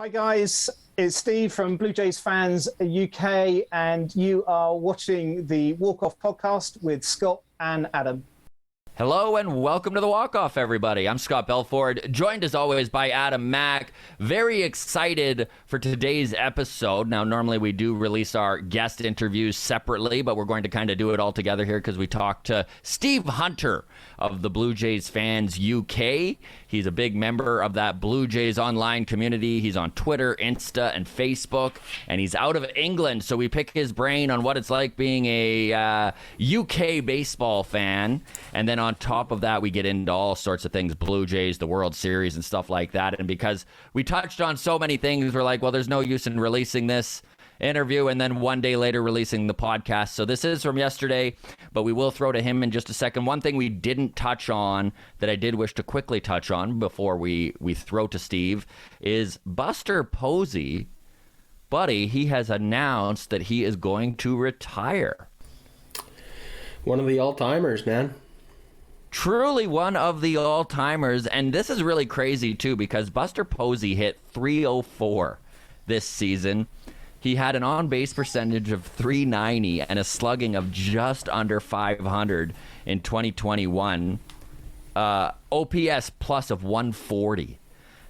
Hi guys, it's Steve from Blue Jays Fans UK, and you are watching the Walk Off podcast with Scott and Adam. Hello and welcome to the Walk Off, everybody. I'm Scott Belford, joined as always by Adam Mack. Very excited for today's episode. Now, normally we do release our guest interviews separately, but we're going to kind of do it all together here because we talked to Steve Hunter of the Blue Jays Fans UK. He's a big member of that Blue Jays online community. He's on Twitter, Insta, and Facebook, and he's out of England, so we pick his brain on what it's like being a UK baseball fan. And then on top of that, we get into all sorts of things, Blue Jays, the World Series, and stuff like that. And because we touched on so many things, we're like, well, there's no use in releasing this interview and then one day later releasing the podcast. So this is from yesterday, but we will throw to him in just a second. One thing we didn't touch on that I did wish to quickly touch on before we throw to Steve is Buster Posey. Buddy, he has announced that he is going to retire. One of the all-timers, man. Truly one of the all-timers, and this is really crazy too because Buster Posey hit .304 this season. He had an on-base percentage of .390 and a slugging of just under .500 in 2021. OPS plus of 140.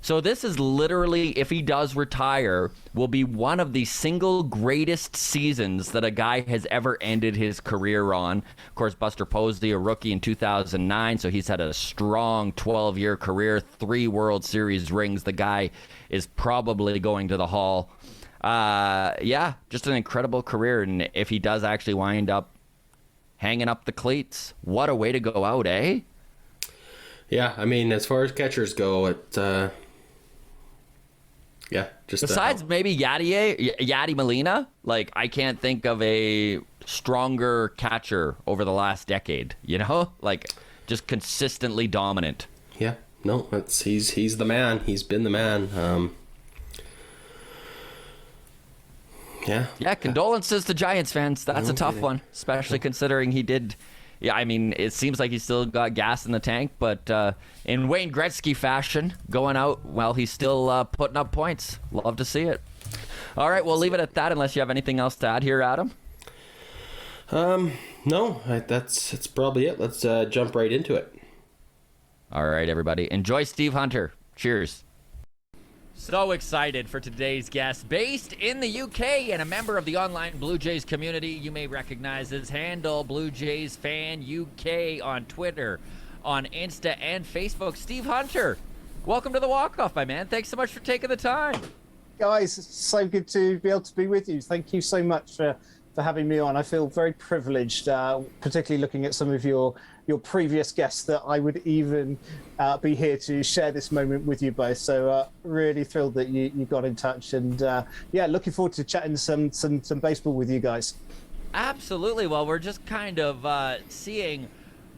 So this is literally, if he does retire, will be one of the single greatest seasons that a guy has ever ended his career on. Of course, Buster Posey, a rookie in 2009, so he's had a strong 12-year career, 3 World Series rings. The guy is probably going to the Hall. Yeah, just an incredible career. And if he does actually wind up hanging up the cleats, what a way to go out, eh? Yeah, I mean, as far as catchers go, yeah, just besides maybe Yadi Molina, like I can't think of a stronger catcher over the last decade. You know, like just consistently dominant. Yeah, no, he's the man. He's been the man. Yeah, condolences to Giants fans. That's a tough one, especially considering he did. Yeah, I mean, it seems like he still got gas in the tank, but in Wayne Gretzky fashion, going out while he's still putting up points. Love to see it. All right, we'll leave it at that unless you have anything else to add here, Adam. No, that's probably it. Let's jump right into it. All right, everybody. Enjoy Steve Hunter. Cheers. So excited for today's guest. Based in the UK and a member of the online Blue Jays community, you may recognize his handle, Blue Jays Fan UK, on Twitter, on Insta, and Facebook. Steve Hunter, welcome to the Walk-Off, my man. Thanks so much for taking the time. Guys, it's so good to be able to be with you. Thank you so much for having me on. I feel very privileged, particularly looking at some of your previous guests, that I would even be here to share this moment with you both. So really thrilled that you got in touch, and yeah, looking forward to chatting some baseball with you guys. Absolutely. Well, we're just kind of seeing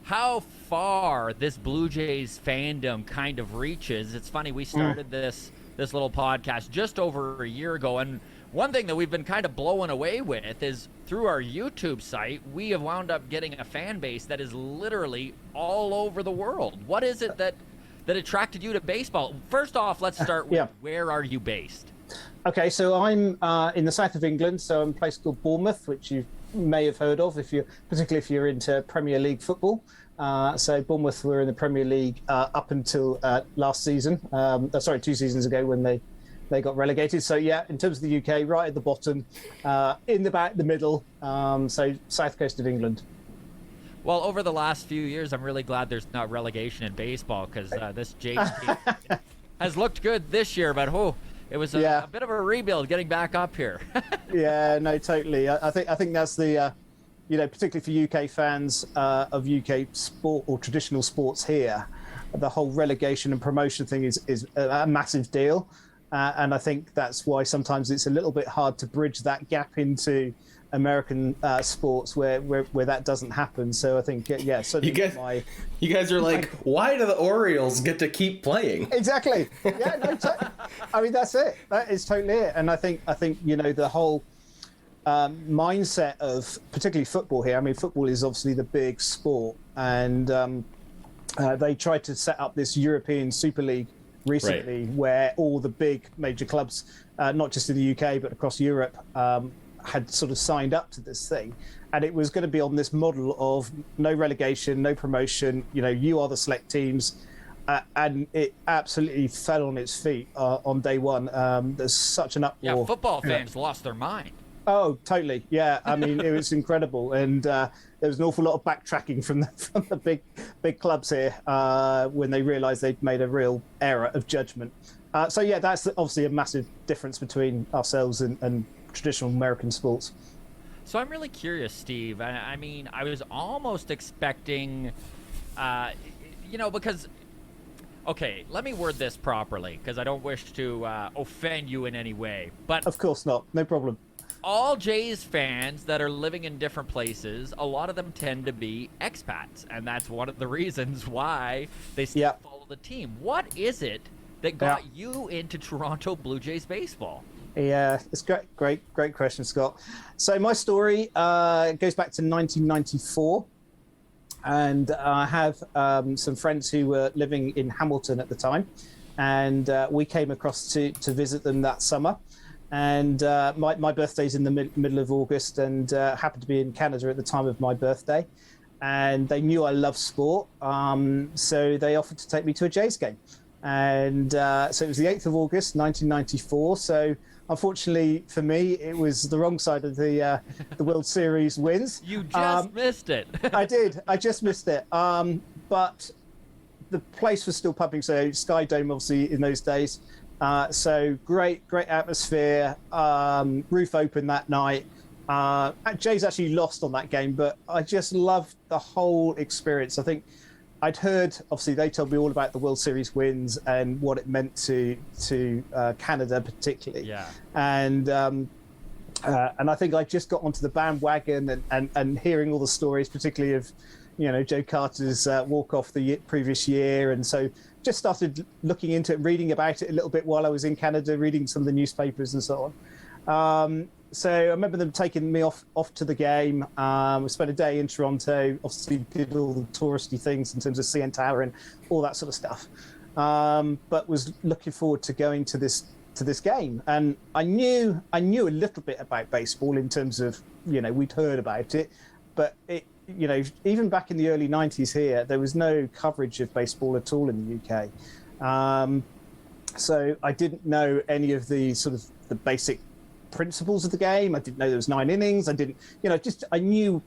how far this Blue Jays fandom kind of reaches. It's funny, we started this little podcast just over a year ago, and one thing that we've been kind of blown away with is through our YouTube site, we have wound up getting a fan base that is literally all over the world. What is it that attracted you to baseball? First off, let's start with where are you based? Okay, so I'm in the south of England, so I'm in a place called Bournemouth, which you may have heard of, particularly if you're into Premier League football. So Bournemouth were in the Premier League up until last season. 2 seasons ago when they got relegated. So yeah, in terms of the UK, right at the bottom, in the back, the middle, so south coast of England. Well, over the last few years, I'm really glad there's not relegation in baseball, because this Jays team has looked good this year, but it was a bit of a rebuild getting back up here. Yeah, no, totally. I think that's the, particularly for UK fans of UK sport or traditional sports here, the whole relegation and promotion thing is a massive deal. And I think that's why sometimes it's a little bit hard to bridge that gap into American sports where that doesn't happen. So I think, you guys are like, why do the Orioles get to keep playing? Exactly. Yeah, no, I mean, that's it. That is totally it. And I think the whole mindset of particularly football here. I mean, football is obviously the big sport, and they tried to set up this European Super League recently, where all the big major clubs, not just in the UK but across Europe, had sort of signed up to this thing, and it was going to be on this model of no relegation, no promotion. You are the select teams, and it absolutely fell on its feet on day one. There's such an uproar. Yeah, football fans lost their mind. Oh, totally. Yeah, I mean, it was incredible, and there was an awful lot of backtracking from the big clubs here when they realised they'd made a real error of judgment. So yeah, that's obviously a massive difference between ourselves and traditional American sports. So I'm really curious, Steve. I mean, I was almost expecting, because. Okay, let me word this properly, because I don't wish to offend you in any way. But of course not, no problem. All Jays fans that are living in different places, a lot of them tend to be expats, and that's one of the reasons why they still follow the team. What is it that got you into Toronto Blue Jays baseball? Yeah, it's great question, Scott. So my story goes back to 1994. And I have some friends who were living in Hamilton at the time, and we came across to visit them that summer. And my birthday's in the middle of August, and happened to be in Canada at the time of my birthday. And they knew I love sport, so they offered to take me to a Jays game. And so it was the 8th of August, 1994. So unfortunately for me, it was the wrong side of the World Series wins. You just missed it. I did. I just missed it. But the place was still pumping. So Sky Dome, obviously, in those days. So great atmosphere. Roof open that night. Jays actually lost on that game, but I just loved the whole experience. I think I'd heard, obviously, they told me all about the World Series wins and what it meant to Canada particularly. Yeah. And I think I just got onto the bandwagon and hearing all the stories, particularly of, Joe Carter's walk-off the previous year. And so just started looking into it, reading about it a little bit while I was in Canada, reading some of the newspapers and so on. So I remember them taking me off to the game. We spent a day in Toronto, obviously did all the touristy things in terms of CN Tower and all that sort of stuff. But was looking forward to going to this game. And I knew a little bit about baseball in terms of, we'd heard about it, but it, even back in the early 90s here, there was no coverage of baseball at all in the UK. So I didn't know any of the sort of the basic principles of the game. I didn't know there was 9 innings. I didn't, I knew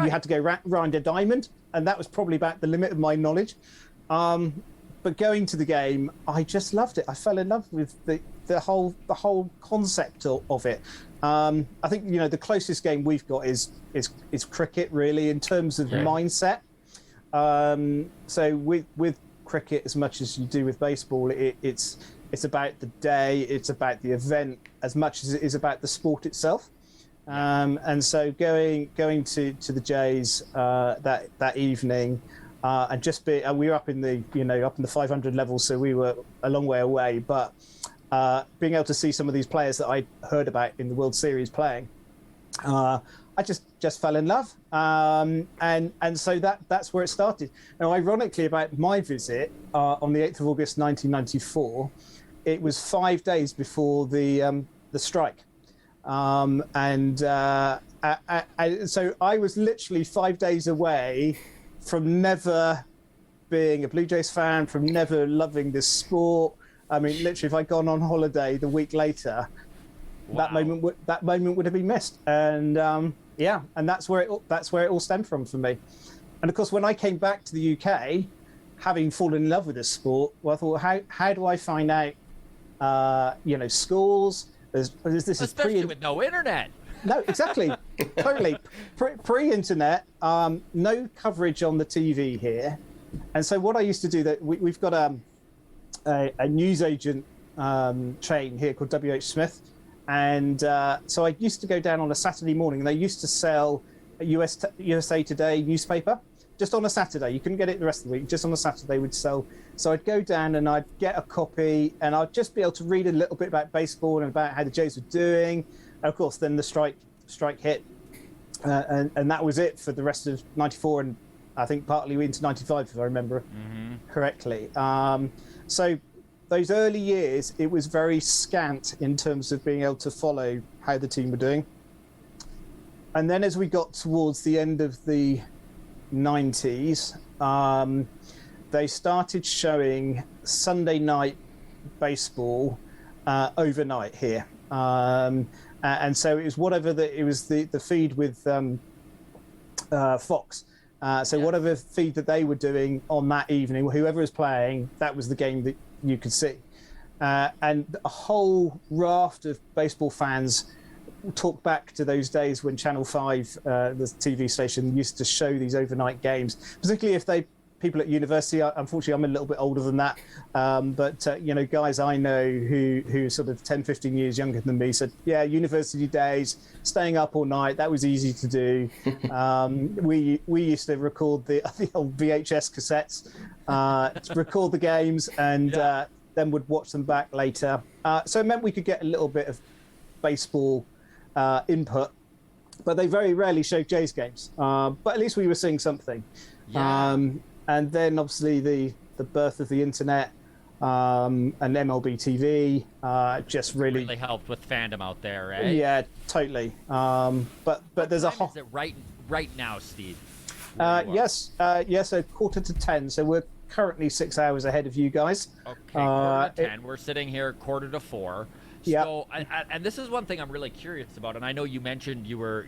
you had to go round a diamond, and that was probably about the limit of my knowledge. But going to the game, I just loved it. I fell in love with the whole concept of it. I think the closest game we've got is cricket, really, in terms of mindset. So with cricket, as much as you do with baseball, it's about the day, it's about the event as much as it is about the sport itself. And so going to the Jays that evening, and just we were up in the 500 level, so we were a long way away. But being able to see some of these players that I heard about in the World Series playing, I just fell in love, and so that's where it started. Now, ironically, about my visit on the 8th of August 1994. It was 5 days before the strike, and so I was literally 5 days away from never being a Blue Jays fan, from never loving this sport. I mean, literally, if I'd gone on holiday the week later, that moment would have been missed. And and that's where it all stemmed from for me. And of course, when I came back to the UK, having fallen in love with this sport, well, I thought, how do I find out? Schools. Especially with no internet. No, exactly, totally. Pre-internet, no coverage on the TV here, and so what I used to do, that we've got a newsagent chain here called WH Smith, and so I used to go down on a Saturday morning, and they used to sell a USA Today newspaper. Just on a Saturday. You couldn't get it the rest of the week. Just on a Saturday would sell. So I'd go down and I'd get a copy, and I'd just be able to read a little bit about baseball and about how the Jays were doing. And of course, then the strike hit, and that was it for the rest of '94, and I think partly into '95, if I remember correctly. So those early years, it was very scant in terms of being able to follow how the team were doing. And then as we got towards the end of the 90s, they started showing Sunday night baseball overnight here. And so it was the feed with Fox. Whatever feed that they were doing on that evening, whoever was playing, that was the game that you could see. And a whole raft of baseball fans talk back to those days when Channel 5, the TV station, used to show these overnight games, particularly if people at university. Unfortunately, I'm a little bit older than that, but guys I know who sort of 10, 15 years younger than me said, yeah, university days, staying up all night, that was easy to do. We used to record the old VHS cassettes, record the games, and then would watch them back later. So it meant we could get a little bit of baseball input, but they very rarely showed Jays games. But at least we were seeing something. Yeah. And then obviously the birth of the internet and MLB TV just really helped with fandom out there, right? Yeah, totally. But there's a whole. Is it right now, Steve? Yes, 9:45. So we're currently 6 hours ahead of you guys. Okay, 9:45. We're sitting here 3:45. Yeah. So, and this is one thing I'm really curious about, and I know you mentioned you were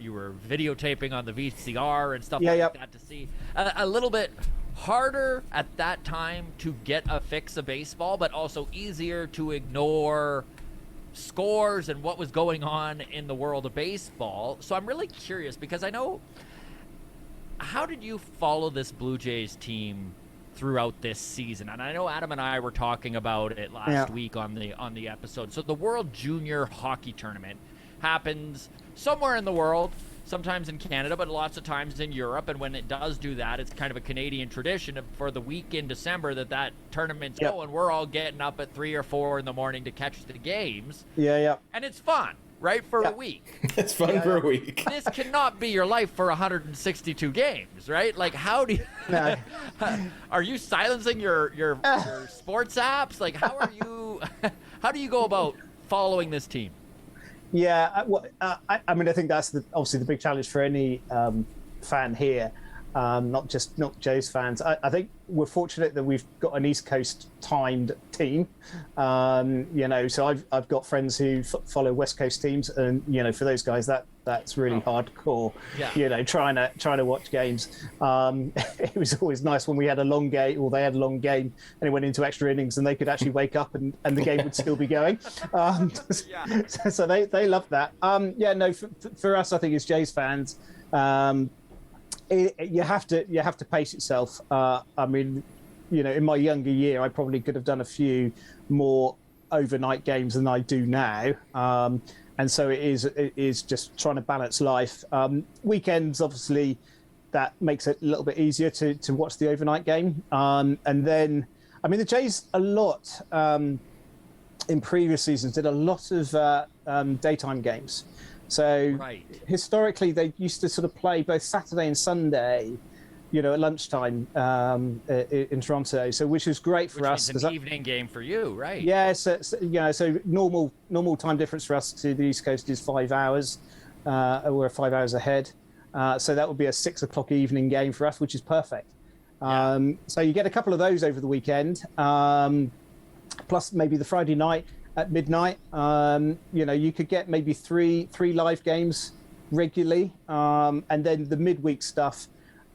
videotaping on the VCR and stuff that to see a little bit harder at that time to get a fix of baseball, but also easier to ignore scores and what was going on in the world of baseball. So I'm really curious because I know, how did you follow this Blue Jays team throughout this season? And I know Adam and I were talking about it last week on the episode. So the World Junior Hockey Tournament happens somewhere in the world, sometimes in Canada, but lots of times in Europe. And when it does do that, it's kind of a Canadian tradition for the week in December that tournament's going. We're all getting up at 3 or 4 in the morning to catch the games. Yeah. And it's fun, right, for a week. It's fun for a week. This cannot be your life for 162 games, right? Like, how do you... No. Are you silencing your sports apps? Like, how are you... How do you go about following this team? Yeah, I mean, I think that's obviously the big challenge for any fan here, not Jays fans. I think we're fortunate that we've got an East Coast timed team. So I've got friends who follow West Coast teams, and for those guys that's really hardcore. Yeah. Trying to watch games. It was always nice when we had a long game, or they had a long game, and it went into extra innings, and they could actually wake up and the game would still be going. So they love that. For us, I think as Jays fans, you have to pace yourself. I mean, in my younger year, I probably could have done a few more overnight games than I do now. And so it is just trying to balance life. Weekends, obviously, that makes it a little bit easier to watch the overnight game. And then, I mean, the Jays a lot in previous seasons did a lot of daytime games. So historically, they used to sort of play both Saturday and Sunday, at lunchtime in Toronto. So which is great for us. It's an evening game for you, right? Yeah. So normal time difference for us to the East Coast is 5 hours. We're 5 hours ahead. So that would be a 6 o'clock evening game for us, which is perfect. So you get a couple of those over the weekend, plus maybe the Friday night at midnight. You could get maybe three live games regularly, and then the midweek stuff.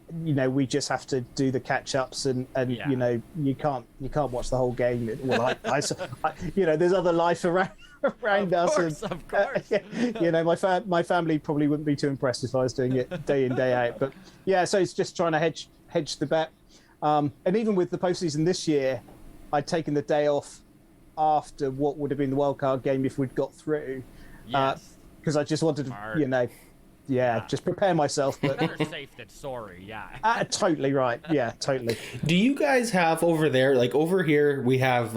We just have to do the catch-ups, and you can't watch the whole game. Well, there's other life around us. Of course. My family probably wouldn't be too impressed if I was doing it day in, day out. But so it's just trying to hedge the bet. And even with the postseason this year, I'd taken the day off after what would have been the wildcard game if we'd got through. Yes. Because I just wanted to, just prepare myself. But better safe than sorry. Yeah. Totally right. Yeah, totally. Do you guys have over there, like over here, we have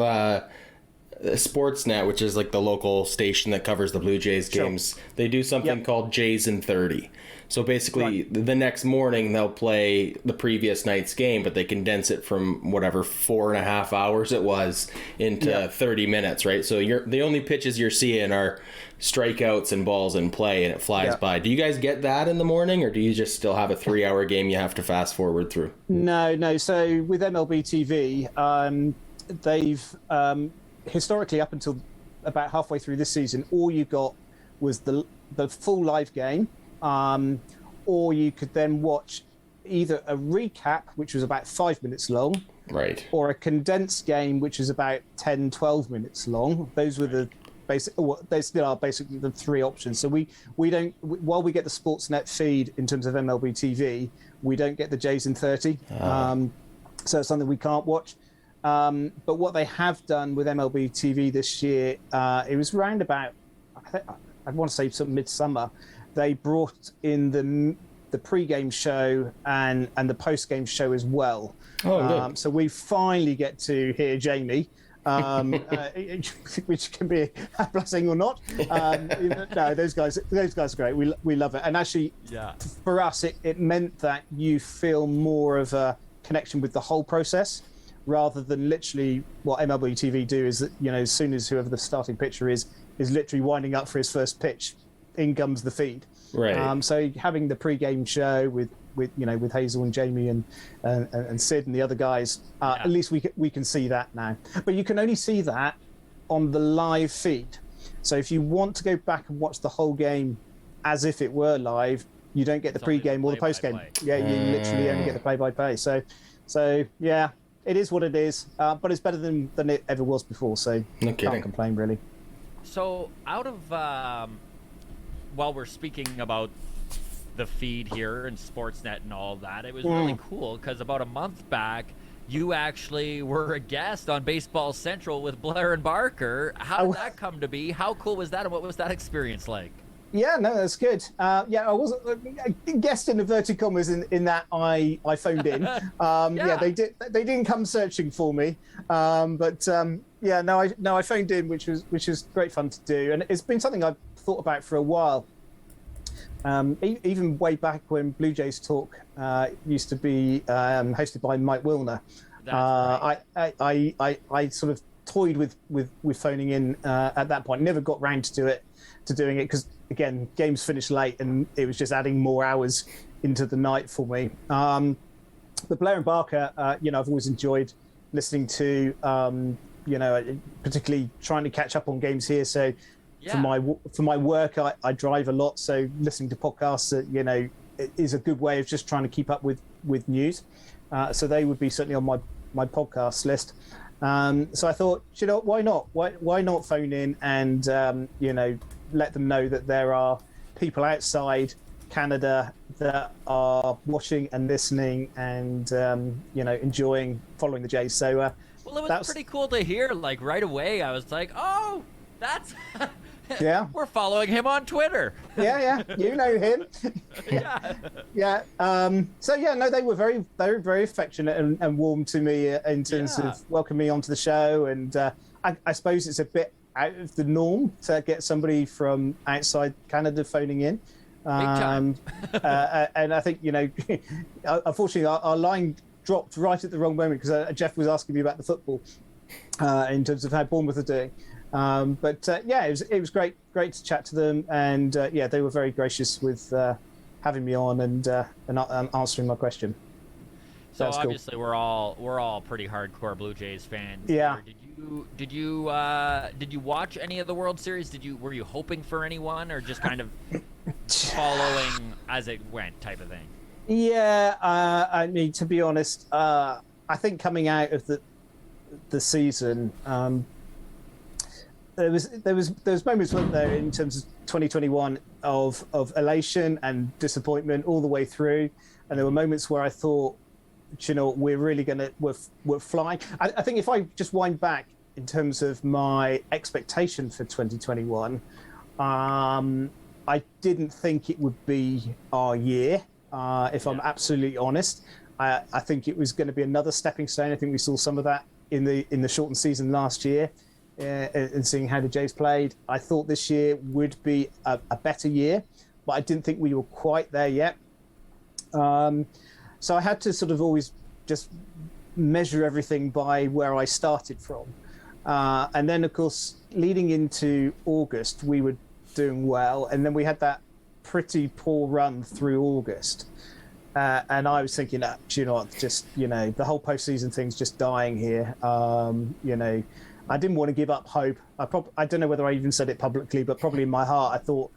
Sportsnet, which is like the local station that covers the Blue Jays games, they do something called Jays in 30. So basically, the next morning they'll play the previous night's game, but they condense it from whatever 4.5 hours it was into 30 minutes, right? So the only pitches you're seeing are strikeouts and balls in play, and it flies by. Do you guys get that in the morning, or do you just still have a 3-hour game you have to fast forward through? No. So with MLB TV, they've historically, up until about halfway through this season, all you got was the full live game. Or you could then watch either a recap, which was about 5 minutes long, right, or a condensed game, which is about 10, 12 minutes long. Those were the basic. Well, they still are basically the three options. So we don't, while we get the Sportsnet feed in terms of MLB TV, we don't get the Jays in 30. So it's something we can't watch. But what they have done with MLB TV this year, it was around about, I want to say sort of midsummer. They brought in the pre-game show and the post-game show as well. So we finally get to hear Jamie, which can be a blessing or not. No, those guys are great. We love it. And actually, for us, it meant that you feel more of a connection with the whole process, rather than literally what MLB TV do is that, as soon as whoever the starting pitcher is literally winding up for his first pitch, in comes the feed. Right. So having the pre-game show with Hazel and Jamie and Sid and the other guys, at least we can see that now. But you can only see that on the live feed. So if you want to go back and watch the whole game as if it were live, you don't get the pre-game or the post-game. Yeah, you literally only get the play-by-play. So yeah, it is what it is. But it's better than it ever was before. So can't complain really. So out of while we're speaking about the feed here and Sportsnet and all that, it was really cool because about a month back, you actually were a guest on Baseball Central with Blair and Barker. How did that come to be? How cool was that, and what was that experience like? Yeah, no, that's good. I wasn't a guest in inverted commas in that I phoned in. They didn't come searching for me, but I phoned in, which was great fun to do, and it's been something I've thought about for a while. Even way back when Blue Jays Talk used to be hosted by Mike Wilner. I sort of toyed with phoning in at that point. Never got round to doing it because, again, games finished late and it was just adding more hours into the night for me. But Blair and Barker, I've always enjoyed listening to, particularly trying to catch up on games here. So for my work, I drive a lot. So listening to podcasts, is a good way of just trying to keep up with news. So they would be certainly on my podcast list. So I thought, why not? Why not phone in and, let them know that there are people outside Canada that are watching and listening and, enjoying following the Jays. So, well, it was pretty cool to hear. Like right away, I was like, "Oh, that's we're following him on Twitter." Yeah, you know him. They were very affectionate and warm to me in terms of welcoming me onto the show. And I suppose it's a bit out of the norm to get somebody from outside Canada phoning in. And I think, unfortunately, our line dropped right at the wrong moment because Jeff was asking me about the football in terms of how Bournemouth are doing. It was great to chat to them, and they were very gracious with having me on and answering my question. So obviously we're all pretty hardcore Blue Jays fans. Yeah. Did you watch any of the World Series? Were you hoping for anyone, or just kind of following as it went type of thing? Yeah, I mean, to be honest, I think coming out of the season, there was moments, weren't there, in terms of 2021 of elation and disappointment all the way through, and there were moments where I thought, we're really we're flying. I think if I just wind back in terms of my expectation for 2021, I didn't think it would be our year. If I'm absolutely honest, I think it was going to be another stepping stone. I think we saw some of that in the shortened season last year, and seeing how the Jays played. I thought this year would be a better year, but I didn't think we were quite there yet. So I had to sort of always just measure everything by where I started from. And then, of course, leading into August, we were doing well. And then we had that pretty poor run through August. And I was thinking, do you know what, just, the whole postseason thing's just dying here. I didn't want to give up hope. I don't know whether I even said it publicly, but probably in my heart, I thought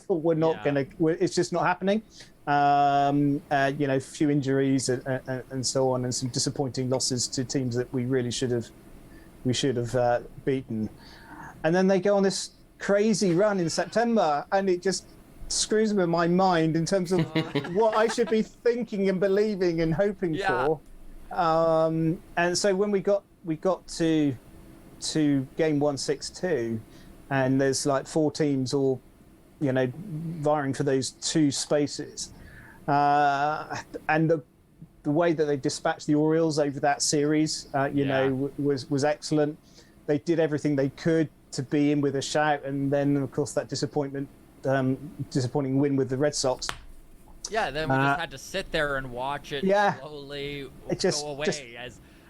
we're not going to, it's just not happening. Few injuries and so on, and some disappointing losses to teams that we really should have beaten. And then they go on this crazy run in September, and it just screws with my mind in terms of what I should be thinking and believing and hoping for. And so when we got to game 162, and there's like 4 teams all vying for those 2 spaces, and the way that they dispatched the Orioles over that series was excellent. They did everything they could to be in with a shout, and then of course that disappointing win with the Red Sox. Yeah, then we just had to sit there and watch it slowly go away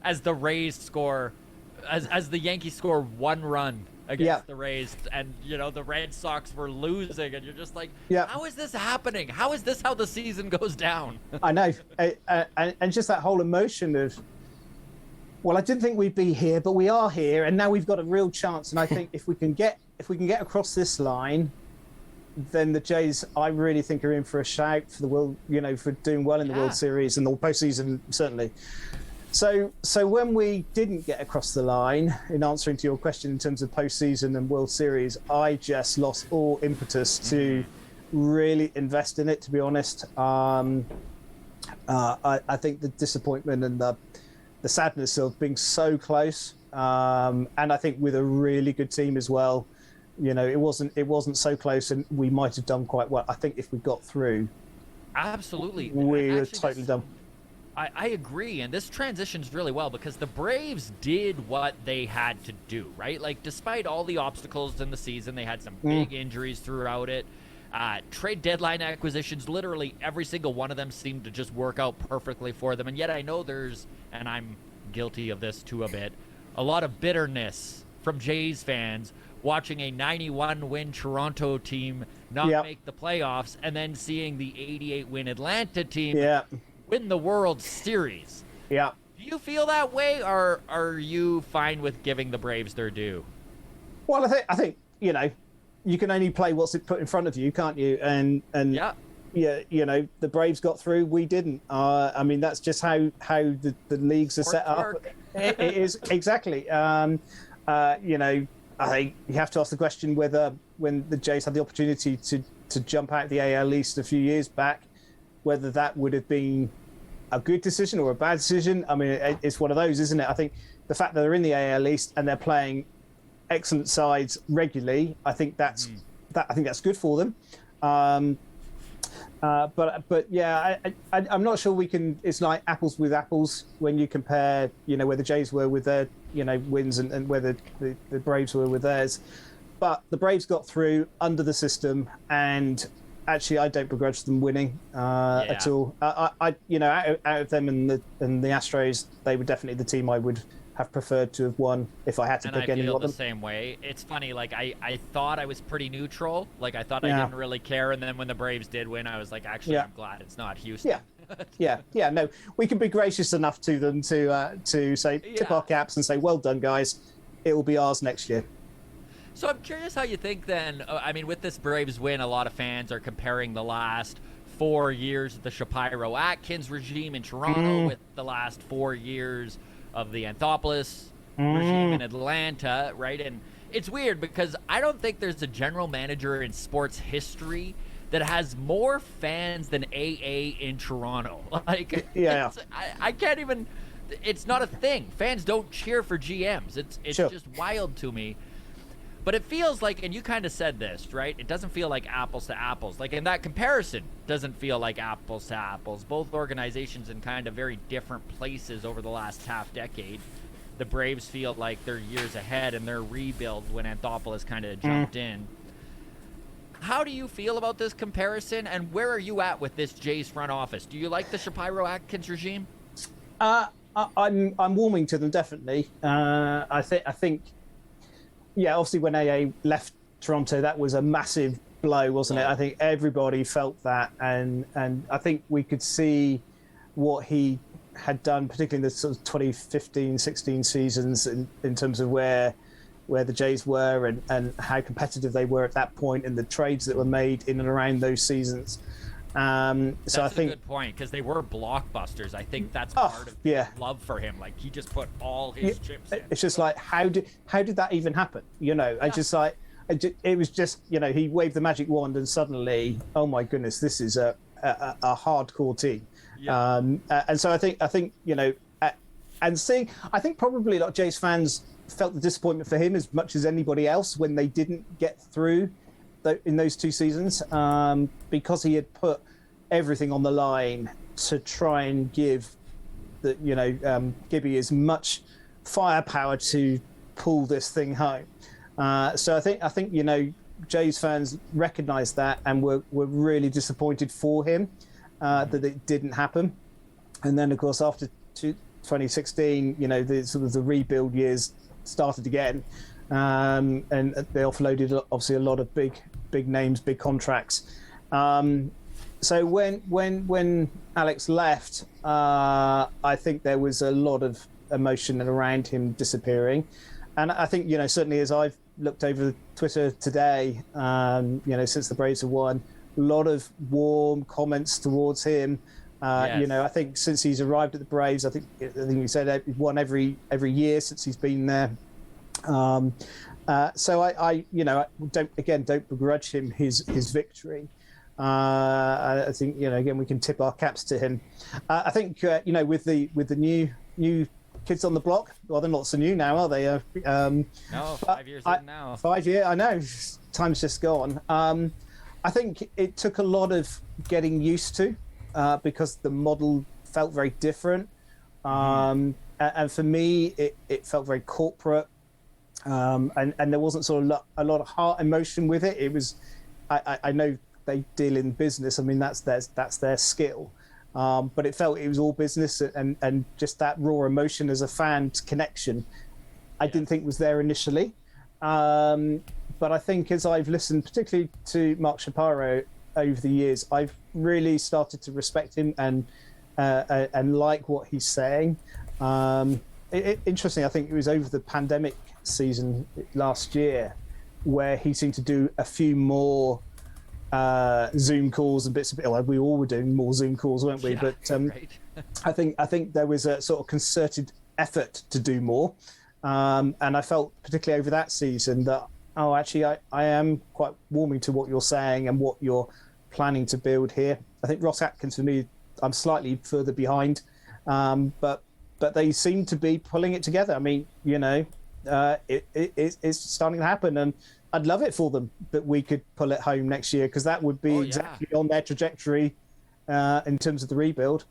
as the Rays score, as the Yankees score 1 run against the Rays, and the Red Sox were losing, and you're just like, how is this happening? How is this how the season goes down? I know, and just that whole emotion of, well, I didn't think we'd be here, but we are here, and now we've got a real chance. And I think if we can get across this line, then the Jays, I really think, are in for a shout for the world, for doing well in the World Series and the postseason certainly. So when we didn't get across the line, in answering to your question in terms of postseason and World Series, I just lost all impetus to really invest in it, to be honest. I think the disappointment and the sadness of being so close, and I think with a really good team as well, it wasn't so close, and we might have done quite well. I think if we got through, absolutely, we were totally done. I agree, and this transitions really well because the Braves did what they had to do, right? Like, despite all the obstacles in the season, they had some big injuries throughout it. Trade deadline acquisitions, literally every single one of them seemed to just work out perfectly for them. And yet I know there's, and I'm guilty of this too a bit, a lot of bitterness from Jays fans watching a 91-win Toronto team not make the playoffs, and then seeing the 88-win Atlanta team win the World Series. Yeah. Do you feel that way, or are you fine with giving the Braves their due? Well, I think you can only play what's put in front of you, can't you? And the Braves got through, we didn't. I mean, that's just how the leagues are set up. It is exactly. I think you have to ask the question whether, when the Jays had the opportunity to jump out of the AL East a few years back, whether that would have been a good decision or a bad decision. I mean, it's one of those, isn't it? I think the fact that they're in the AL East and they're playing excellent sides regularly, I think that's good for them. But yeah, I'm not sure we can. It's like apples with apples when you compare, where the Jays were with their, wins and where the Braves were with theirs. But the Braves got through under the system, and actually, I don't begrudge them winning at all. Out of them and the Astros, they were definitely the team I would have preferred to have won if I had to pick any of them. I feel the same way. It's funny, like I thought I was pretty neutral. Like I thought I didn't really care, and then when the Braves did win, I was like, actually, I'm glad it's not Houston. Yeah. No, we can be gracious enough to them to say, tip our caps and say, well done, guys. It will be ours next year. So I'm curious how you think then, I mean, with this Braves win, a lot of fans are comparing the last 4 years of the Shapiro-Atkins regime in Toronto with the last 4 years of the Anthopoulos regime in Atlanta, right? And it's weird because I don't think there's a general manager in sports history that has more fans than AA in Toronto. Like, I can't even, it's not a thing. Fans don't cheer for GMs. It's just wild to me. But it feels like, and you kind of said this, right? It doesn't feel like apples to apples. Like in that comparison, doesn't feel like apples to apples. Both organizations in kind of very different places over the last half decade. the Braves feel like they're years ahead in their rebuild when Anthopoulos kind of jumped in. How do you feel about this comparison, and where are you at with this Jays front office? Do you like the Shapiro-Atkins regime? I'm warming to them, definitely. I think, yeah, obviously when AA left Toronto, that was a massive blow, wasn't it? I think everybody felt that, and I think we could see what he had done, particularly in the sort of 2015-16 seasons, in terms of where the Jays were and how competitive they were at that point, and the trades that were made in and around those seasons. So I think a good point, because they were blockbusters. I think that's part of love for him. Like, he just put all his chips in. It's just like, how did that even happen? You know, I just like, it was just, you know, he waved the magic wand and suddenly, oh my goodness, this is a hardcore team. Yeah. And so I think you know, and seeing, I think probably a lot of Jays fans felt the disappointment for him as much as anybody else when they didn't get through in those 2 seasons, because he had put everything on the line to try and give Gibby as much firepower to pull this thing home. So I think you know, Jays fans recognised that and were really disappointed for him that it didn't happen. And then of course after 2016, you know, the sort of the rebuild years started again, and they offloaded obviously a lot of big names, big contracts. So when Alex left, I think there was a lot of emotion around him disappearing, and I think, you know, certainly as I've looked over Twitter today, you know, since the Braves have won, a lot of warm comments towards him. Yes. You know, I think since he's arrived at the Braves, I think he said he's won every year since he's been there. So I you know, don't begrudge him his victory. I think, you know, again, we can tip our caps to him. I think you know, with the new kids on the block, well, they're not so new now, are they? No, 5 years in now. 5 years, I know. Time's just gone. I think it took a lot of getting used to, because the model felt very different. And for me, it felt very corporate. And there wasn't sort of a lot of heart emotion with it. It was, I know they deal in business. I mean, that's their skill. But it felt it was all business, and just that raw emotion as a fan connection, I didn't think was there initially. But I think as I've listened, particularly to Mark Shapiro over the years, I've really started to respect him and like what he's saying. Interesting, I think it was over the pandemic season last year where he seemed to do a few more Zoom calls and bits of it. Well, we all were doing more Zoom calls, weren't we? Yeah, but right. I think there was a sort of concerted effort to do more, and I felt particularly over that season that, oh, actually, I am quite warming to what you're saying and what you're planning to build here. I think Ross Atkins, for me, I'm slightly further behind, but they seem to be pulling it together. I mean, you know, it's starting to happen, and I'd love it for them that we could pull it home next year, because that would be exactly on their trajectory in terms of the rebuild.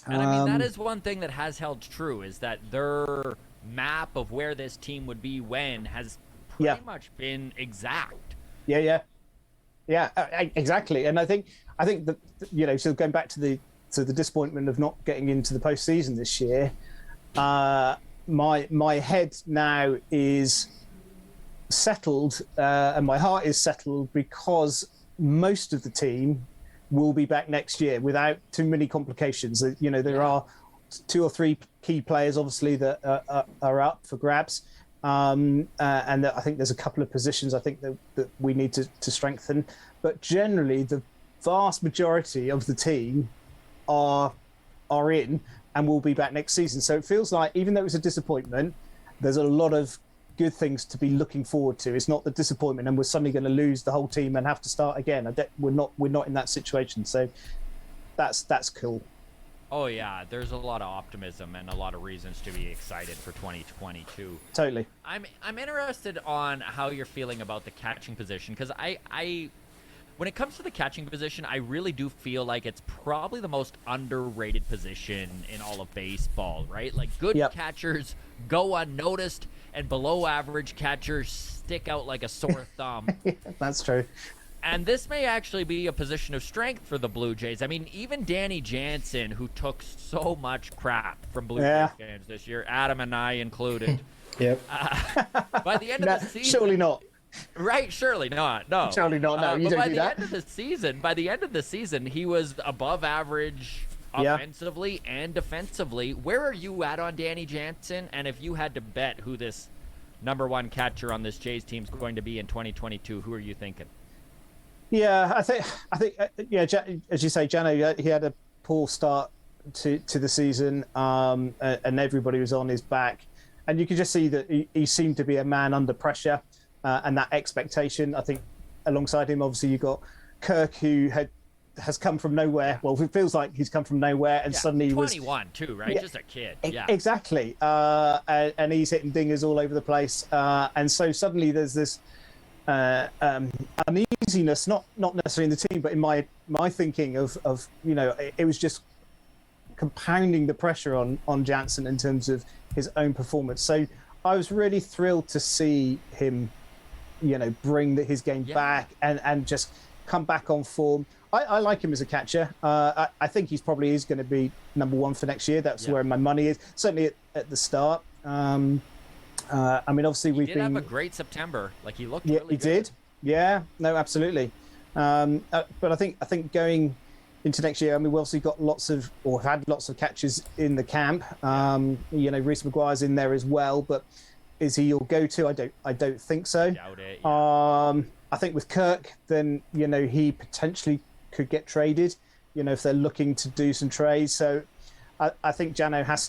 And I mean, that is one thing that has held true, is that their map of where this team would be when has pretty much been exact. Yeah, exactly. And I think that, you know, so going back to the disappointment of not getting into the postseason this year, my head now is settled, and my heart is settled, because most of the team will be back next year without too many complications. You know, there are 2 or 3 key players, obviously, that are up for grabs, and I think there's a couple of positions I think that we need to strengthen. But generally, the vast majority of the team are in and will be back next season. So it feels like, even though it was a disappointment, there's a lot of good things to be looking forward to. It's not the disappointment and we're suddenly going to lose the whole team and have to start again. We're not in that situation. So that's cool. Oh yeah, there's a lot of optimism and a lot of reasons to be excited for 2022. Totally. I'm interested on how you're feeling about the catching position, because when it comes to the catching position, I really do feel like it's probably the most underrated position in all of baseball, right? Like good catchers go unnoticed, and below average catchers stick out like a sore thumb. Yeah, that's true. And this may actually be a position of strength for the Blue Jays. I mean, even Danny Jansen, who took so much crap from Blue Jays fans this year, Adam and I included. Yep. By the end of the season, surely not. Right, surely not. No, surely not. No, you don't do that. By the end of the season, he was above average offensively and defensively. Where are you at on Danny Jansen? And if you had to bet who this number one catcher on this Jays team is going to be in 2022, who are you thinking? Yeah, I think, as you say, Jano, he had a poor start to the season, and everybody was on his back, and you could just see that he seemed to be a man under pressure, and that expectation. I think alongside him, obviously, you got Kirk, who has come from nowhere. Well, it feels like he's come from nowhere, and suddenly he was 21 too, right? Just a kid. Yeah, exactly. And he's hitting dingers all over the place, and so suddenly there's this uneasiness, not necessarily in the team, but in my thinking of it was just compounding the pressure on Jansen in terms of his own performance. So I was really thrilled to see him, bring his game back and just come back on form. I like him as a catcher. I think he's probably is going to be number one for next year. That's where my money is, certainly at the start. I mean, obviously he did have a great September. Like he looked really good. Did. Yeah, no, absolutely. But I think going into next year, I mean, we've obviously got had lots of catches in the camp. Reese McGuire's in there as well, but is he your go-to? I don't think so. Doubt it. Yeah. I think with Kirk, then he potentially could get traded. If they're looking to do some trades. So I think Jano has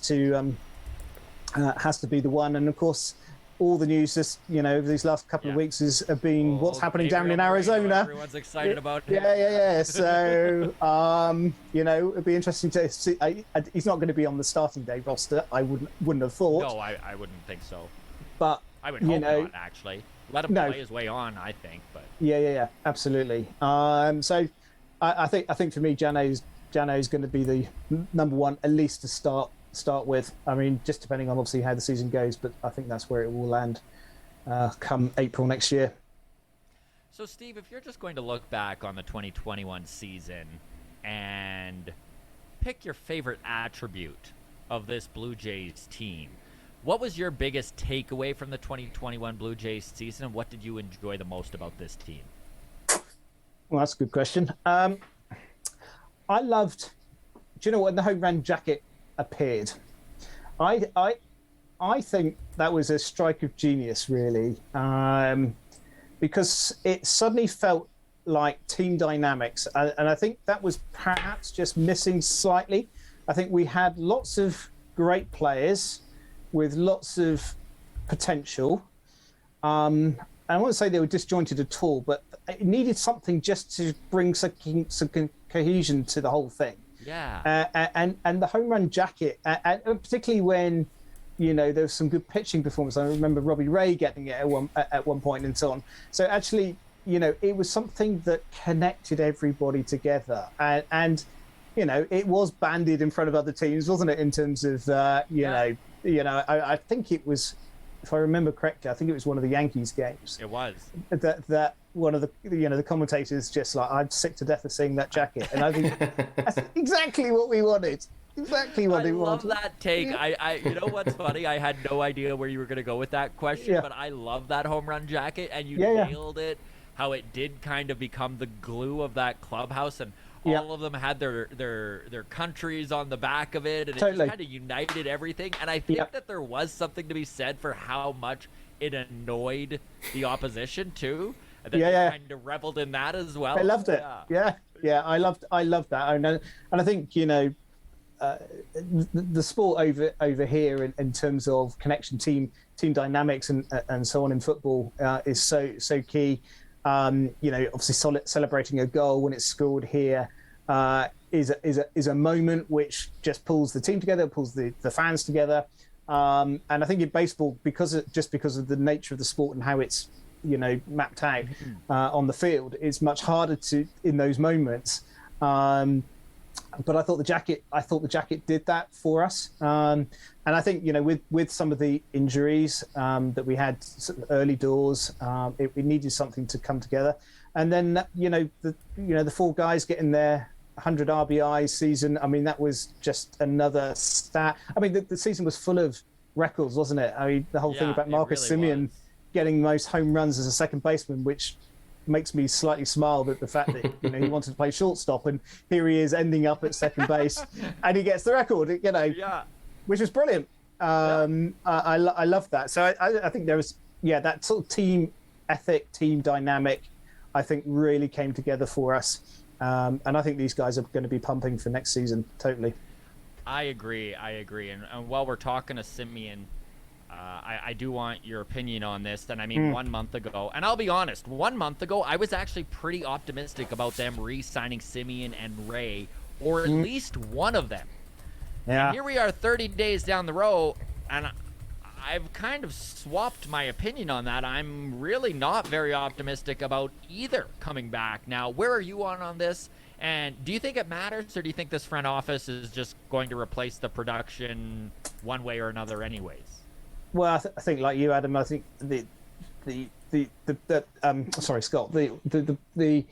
to be the one. And of course, all the news over these last couple of weeks have been what's happening down in Arizona. Everyone's excited about him. Yeah. So, it'd be interesting to see. He's not going to be on the starting day roster. I wouldn't have thought. No, I wouldn't think so. But I would hope not, actually. Let him play his way on, I think. But yeah, absolutely. So I think for me, Jano's going to be the number one, at least to start with. I mean, just depending on obviously how the season goes, but I think that's where it will land come April next year. So, Steve, if you're just going to look back on the 2021 season and pick your favorite attribute of this Blue Jays team, what was your biggest takeaway from the 2021 Blue Jays season, and what did you enjoy the most about this team? Well, that's a good question. I loved, do you know, when the home run jacket appeared, I think that was a strike of genius, really, because it suddenly felt like team dynamics, and I think that was perhaps just missing slightly. I think we had lots of great players with lots of potential. I won't say they were disjointed at all, but it needed something just to bring some cohesion to the whole thing. Yeah. And the home run jacket, and particularly when, there was some good pitching performance. I remember Robbie Ray getting it at one point and so on. So actually, it was something that connected everybody together. And it was banded in front of other teams, wasn't it? In terms of, I think it was, if I remember correctly, I think it was one of the Yankees games. It was. That one of the, the commentators just like, I'm sick to death of seeing that jacket. And I think that's exactly what we wanted. Exactly what we wanted. I love that take. Yeah. You know what's funny? I had no idea where you were going to go with that question, but I love that home run jacket, and you nailed it. How it did kind of become the glue of that clubhouse, and all of them had their countries on the back of it, and it just kind of united everything. And I think that there was something to be said for how much it annoyed the opposition too. And then they kind of reveled in that as well. I loved it. Yeah. I loved that. And I think the sport over here in terms of connection, team dynamics, and so on in football is so key. Obviously celebrating a goal when it's scored here is a moment which just pulls the team together, pulls the fans together. And I think in baseball, because of the nature of the sport and how it's mapped out on the field. It's much harder to in those moments. But I thought the jacket did that for us. And I think with some of the injuries that we had early doors, we needed something to come together. And then the four guys getting their 100 RBI season. I mean, that was just another stat. I mean, the season was full of records, wasn't it? I mean, the whole thing about Marcus Semien getting most home runs as a second baseman, which makes me slightly smile at the fact that he wanted to play shortstop, and here he is ending up at second base, and he gets the record. Which was brilliant. I love that. So I think there was that sort of team ethic, team dynamic, I think really came together for us, and I think these guys are going to be pumping for next season. Totally. I agree. And while we're talking to Semien, I do want your opinion on this. And I mean, 1 month ago, and I'll be honest, 1 month ago, I was actually pretty optimistic about them re-signing Semien and Ray, or at least one of them. Yeah. And here we are 30 days down the road, and I've kind of swapped my opinion on that. I'm really not very optimistic about either coming back. Now, where are you on this? And do you think it matters, or do you think this front office is just going to replace the production one way or another anyways? Well, I think like you, Adam. I think sorry, Scott. The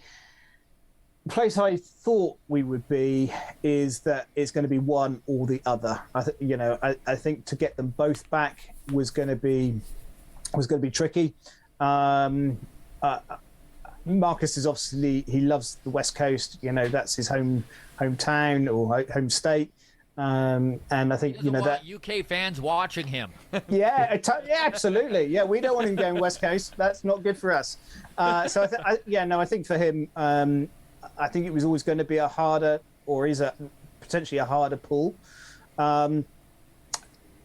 place I thought we would be is that it's going to be one or the other. I think to get them both back was going to be tricky. Marcus is obviously, he loves the West Coast. That's his hometown or home state. And I think that UK fans watching him. yeah, absolutely. Yeah, we don't want him going West Coast. That's not good for us. So I think for him, I think it was always going to be a harder, or is potentially a harder pull.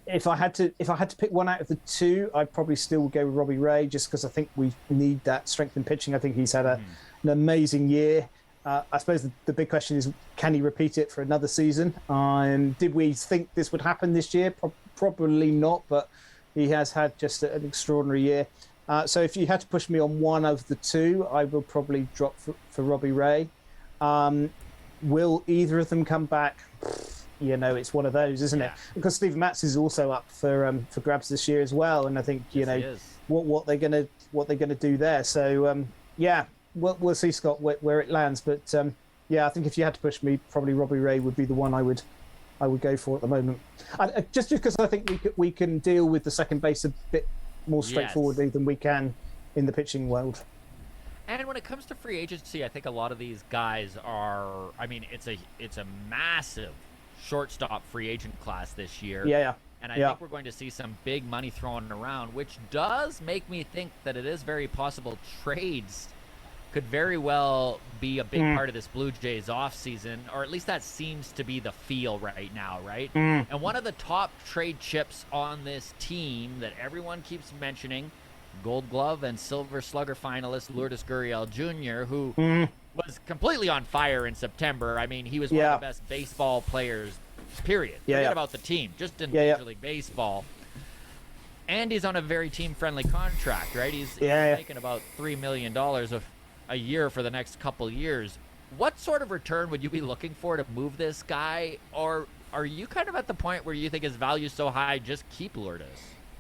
If I had to pick one out of the two, I'd probably still go with Robbie Ray, just because I think we need that strength in pitching. I think he's had an amazing year. I suppose the big question is, can he repeat it for another season? Did we think this would happen this year? Probably not, but he has had just an extraordinary year. So if you had to push me on one of the two, I will probably drop for Robbie Ray. Will either of them come back? It's one of those, isn't it? Because Steve Matz is also up for grabs this year as well, and I think what they're gonna do there. So we'll see, Scott, where it lands. But I think if you had to push me, probably Robbie Ray would be the one I would go for at the moment. Just because I think we can deal with the second base a bit more straightforwardly than we can in the pitching world. And when it comes to free agency, I think a lot of these guys are. I mean, it's a massive shortstop free agent class this year. Yeah. And I think we're going to see some big money thrown around, which does make me think that it is very possible trades could very well be a big part of this Blue Jays offseason, or at least that seems to be the feel right now, right? And one of the top trade chips on this team that everyone keeps mentioning, Gold Glove and Silver Slugger finalist Lourdes Gurriel Jr., who was completely on fire in September. I mean, he was one of the best baseball players, period. Forget about the team, just in Major League Baseball. And he's on a very team-friendly contract, right? He's making about $3 million a year for the next couple years. What sort of return would you be looking for to move this guy? Or are you kind of at the point where you think his value is so high, just keep Lourdes?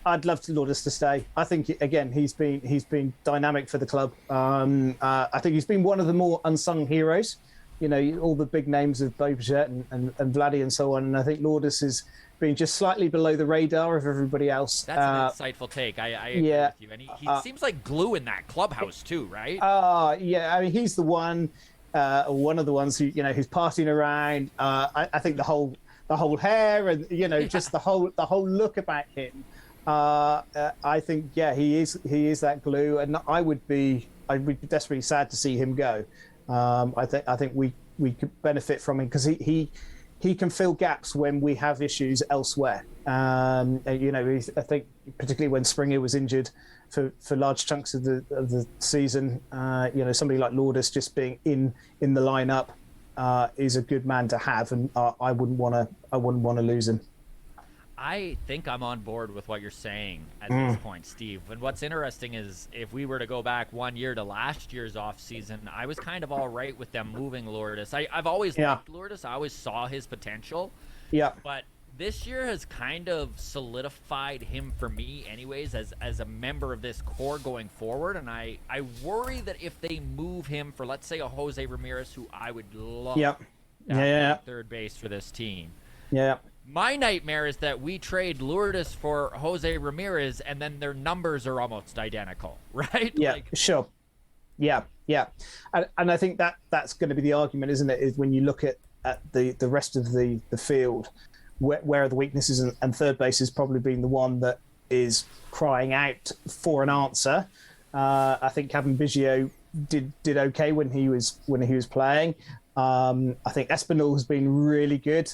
I'd love Lourdes to stay. I think, again, he's been dynamic for the club. I think he's been one of the more unsung heroes. All the big names of Bo Bichette and Vladdy and so on. And I think Lourdes has been just slightly below the radar of everybody else. That's an insightful take. I agree with you. And he seems like glue in that clubhouse too, right? I mean, he's the one, one of the ones who who's partying around. I think the whole hair and just the whole look about him. I think he is that glue, and I'd be desperately sad to see him go. I think we could benefit from him because he can fill gaps when we have issues elsewhere. I think particularly when Springer was injured for large chunks of the season, somebody like Lourdes just being in the lineup is a good man to have, and I wouldn't want to lose him. I think I'm on board with what you're saying at this point, Steve. And what's interesting is if we were to go back 1 year to last year's offseason, I was kind of all right with them moving Lourdes. I've always liked Lourdes. I always saw his potential. Yeah. But this year has kind of solidified him for me anyways as a member of this core going forward. And I worry that if they move him for, let's say, a Jose Ramirez, who I would love at third base for this team. Yeah. My nightmare is that we trade Lourdes for Jose Ramirez, and then their numbers are almost identical, right? Yeah, sure. Yeah. And I think that's going to be the argument, isn't it? Is when you look at the rest of the field, where are the weaknesses, and third base has probably been the one that is crying out for an answer. I think Kevin Biggio did okay when he was playing. I think Espinal has been really good.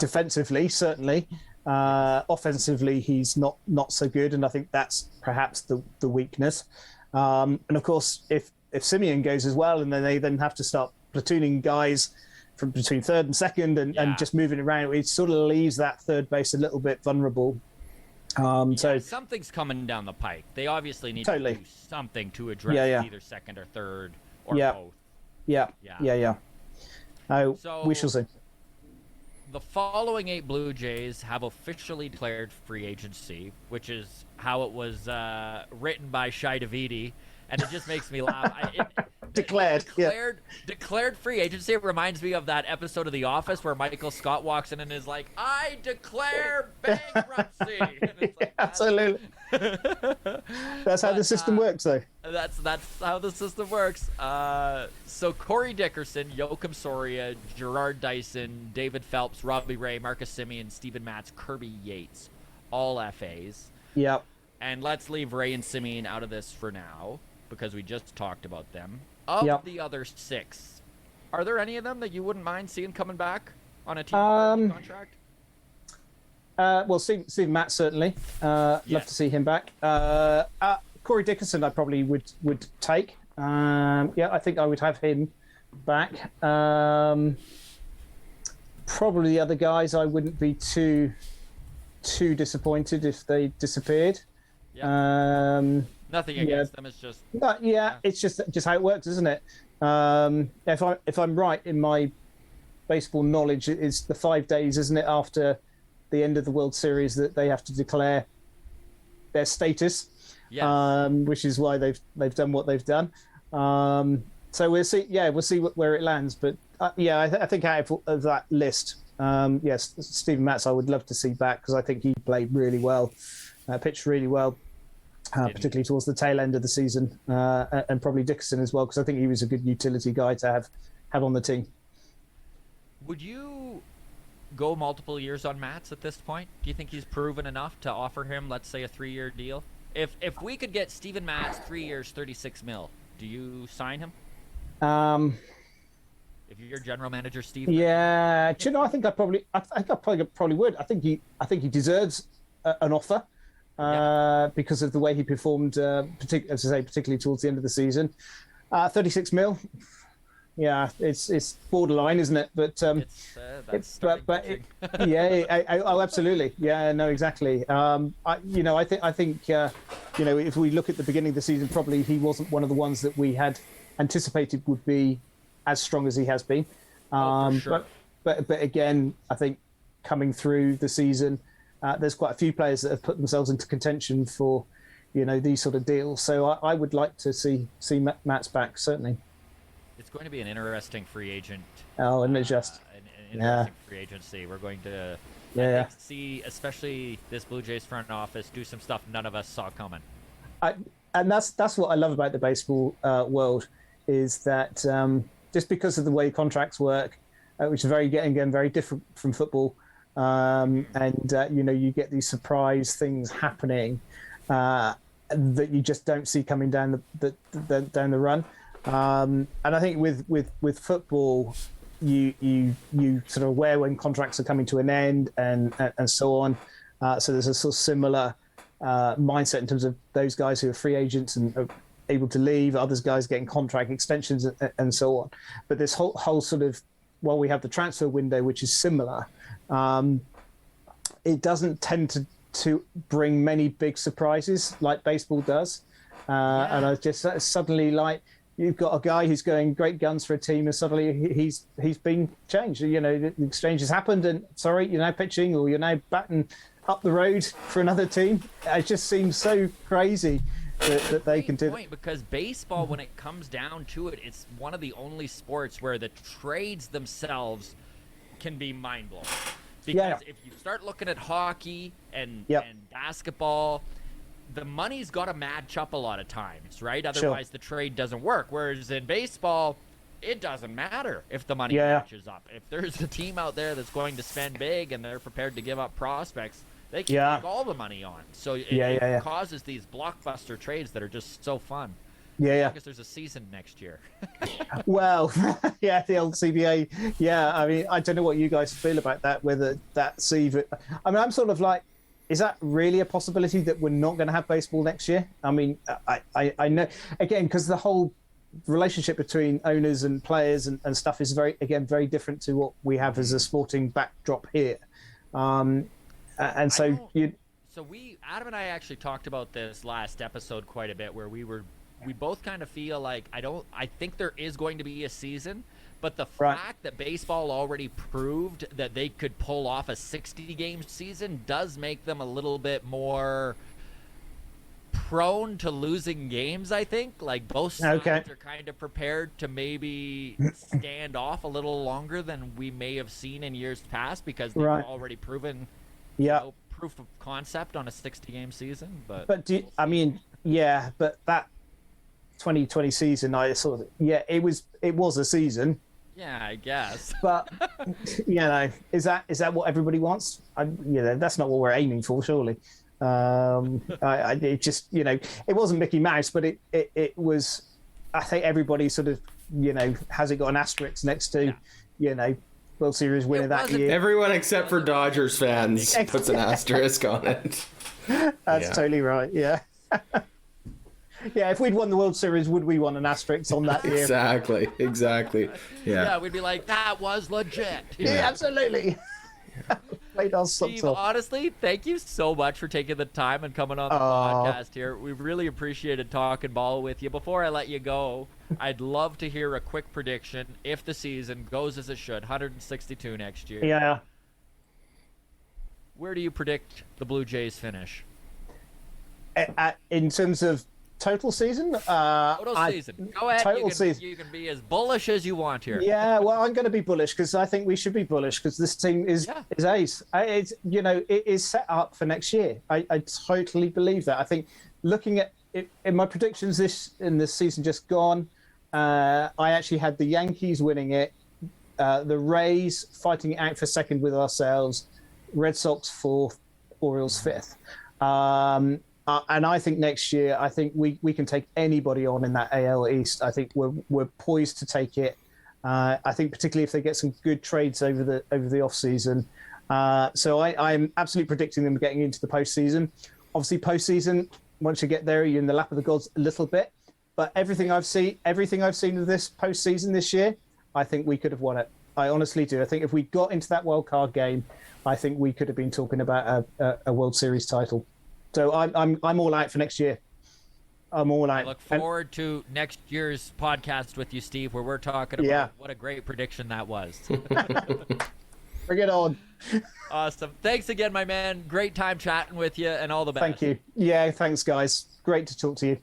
Defensively, certainly. Offensively, he's not so good, and I think that's perhaps the weakness. And of course, if Simeon goes as well, and then they have to start platooning guys from between third and second, and just moving around, it sort of leaves that third base a little bit vulnerable. So something's coming down the pike. They obviously need to do something to address either second or third or both. Yeah. So we shall see. The following 8 Blue Jays have officially declared free agency, which is how it was written by Shai Davidi, and it just makes me laugh. Declared free agency. It reminds me of that episode of The Office where Michael Scott walks in and is like, "I declare bankruptcy." And it's like, absolutely. That's how the system works, though. That's how the system works. So Corey Dickerson, Joakim Soria, Gerard Dyson, David Phelps, Robbie Ray, Marcus Simeon, Steven Matz, Kirby Yates, all FAs. Yep. And let's leave Ray and Simeon out of this for now because we just talked about them. Of the other 6, are there any of them that you wouldn't mind seeing coming back on a team contract? Well, Steven Matz certainly. Love to see him back. Corey Dickerson, I probably would take. I think I would have him back. Probably the other guys, I wouldn't be too disappointed if they disappeared. Nothing against them. It's just it's just how it works, isn't it? If I'm right in my baseball knowledge, it's the 5 days, isn't it, after the end of the World Series that they have to declare their status. Which is why they've done what they've done. So we'll see. We'll see where it lands. But I think out of that list, Steven Matz I would love to see back because I think he played really well, pitched really well, particularly towards the tail end of the season, and probably Dickerson as well because I think he was a good utility guy to have on the team. Would you go multiple years on Matz at this point? Do you think he's proven enough to offer him, let's say, a 3-year deal? If we could get Steven Matz 3 years, $36 million, do you sign him? If you're general manager, Steve. Yeah, do you know? I think I probably would. I think he deserves an offer because of the way he performed, particularly towards the end of the season. 36 mil. Yeah, it's borderline, isn't it? But absolutely. Yeah, no, exactly. I think if we look at the beginning of the season, probably he wasn't one of the ones that we had anticipated would be as strong as he has been. For sure. But again, I think coming through the season, there's quite a few players that have put themselves into contention for, these sort of deals. So I would like to see Matt's back, certainly. It's going to be an interesting free agent. Oh, and it's just an interesting free agency. We're going to see, especially this Blue Jays front office, do some stuff none of us saw coming. And that's what I love about the baseball world is that just because of the way contracts work, which is very different from football, and you get these surprise things happening that you just don't see coming down the run. And I think with football, you sort of aware when contracts are coming to an end and so on. So there's a sort of similar mindset in terms of those guys who are free agents and are able to leave, others guys getting contract extensions and so on. But this whole sort of, while we have the transfer window, which is similar, it doesn't tend to bring many big surprises like baseball does. And I just suddenly, like, you've got a guy who's going great guns for a team, and suddenly he's been changed. The exchange has happened, and sorry, you're now pitching, or you're now batting up the road for another team. It just seems so crazy that they can do that. Because baseball, when it comes down to it, it's one of the only sports where the trades themselves can be mind-blowing. Because if you start looking at hockey and basketball, the money's got to match up a lot of times, right? Otherwise, the trade doesn't work. Whereas in baseball, it doesn't matter if the money matches up. If there's a team out there that's going to spend big and they're prepared to give up prospects, they can take all the money on. So it causes these blockbuster trades that are just so fun. I guess there's a season next year. Well, the old CBA. Yeah, I mean, I don't know what you guys feel about that, whether that's even... I mean, I'm sort of like, is that really a possibility that we're not going to have baseball next year? I mean, I know, again, because the whole relationship between owners and players and stuff is very different to what we have as a sporting backdrop here. Adam and I actually talked about this last episode quite a bit, where we both kind of feel like I think there is going to be a season, but the fact that baseball already proved that they could pull off a 60-game season does make them a little bit more prone to losing games, I think. Like, both sides are kind of prepared to maybe stand off a little longer than we may have seen in years past, because they've already proven proof of concept on a 60-game season. But but that 2020 season, it was a season. Yeah, I guess. But is that what everybody wants? That's not what we're aiming for, surely. It just, it wasn't Mickey Mouse, but it was. I think everybody sort of, has it got an asterisk next to, World Series winner that year. Everyone except for Dodgers fans puts an asterisk on it. That's totally right. Yeah. Yeah, if we'd won the World Series, would we want an asterisk on that year? Exactly. Yeah, we'd be like, that was legit. Yeah, absolutely. Played our socks Steve, off. honestly, thank you so much for taking the time and coming on the podcast here. We've really appreciated talking ball with you. Before I let you go, I'd love to hear a quick prediction if the season goes as it should, 162 next year. Yeah. Where do you predict the Blue Jays finish? In terms of total season? Total season. Go ahead. You can be as bullish as you want here. Yeah, well, I'm going to be bullish because I think we should be bullish because this team is ace. It is set up for next year. I totally believe that. I think looking at it, in my predictions in this season just gone, I actually had the Yankees winning it, the Rays fighting it out for second with ourselves, Red Sox fourth, Orioles fifth. And I think next year, I think we can take anybody on in that AL East. I think we're poised to take it. I think particularly if they get some good trades over the off season. So I'm absolutely predicting them getting into the postseason. Obviously, postseason, once you get there, you're in the lap of the gods a little bit. But everything I've seen of this postseason this year, I think we could have won it. I honestly do. I think if we got into that wild card game, I think we could have been talking about a World Series title. So I'm all out for next year. I'm all out. I look forward to next year's podcast with you, Steve, where we're talking about what a great prediction that was. Bring it on. Awesome. Thanks again, my man. Great time chatting with you, and all the best. Thank you. Yeah, thanks, guys. Great to talk to you.